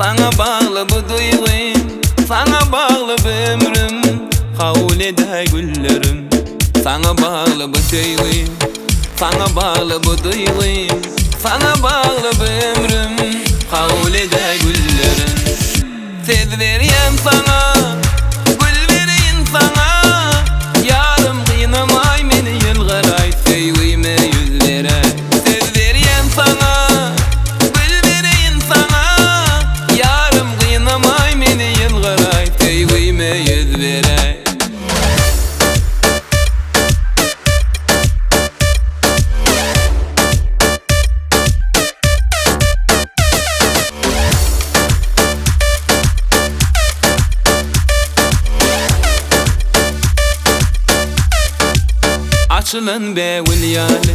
Sana bağlı bu duygum, sana bağlı bu ömrüm. Kabul ede güllerim, sana bağlı bu duygum, sana bağlı bu duygum, sana bağlı bu ömrüm. Kabul ede güllerim. Söz vereyim sana, gül vereyim sana. Yarım kıynamay meni yılgaray, sevgime yüz vere. Söz vereyim sana, gül vereyim sana. Yarım kıynamay meni yılgaray, sevgime yüz vere. Açılın be vilyali,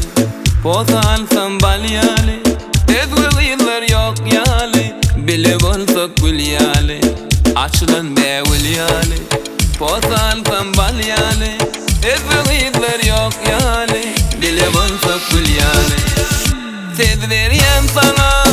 poza alsam balyali. Ezgili yıllar yok yali, bile olsak vilyali. Açılın be vilyali, poza alsam balyali. Ezgili yıllar yok yali, bile olsak vilyali. Söz vereyim sana,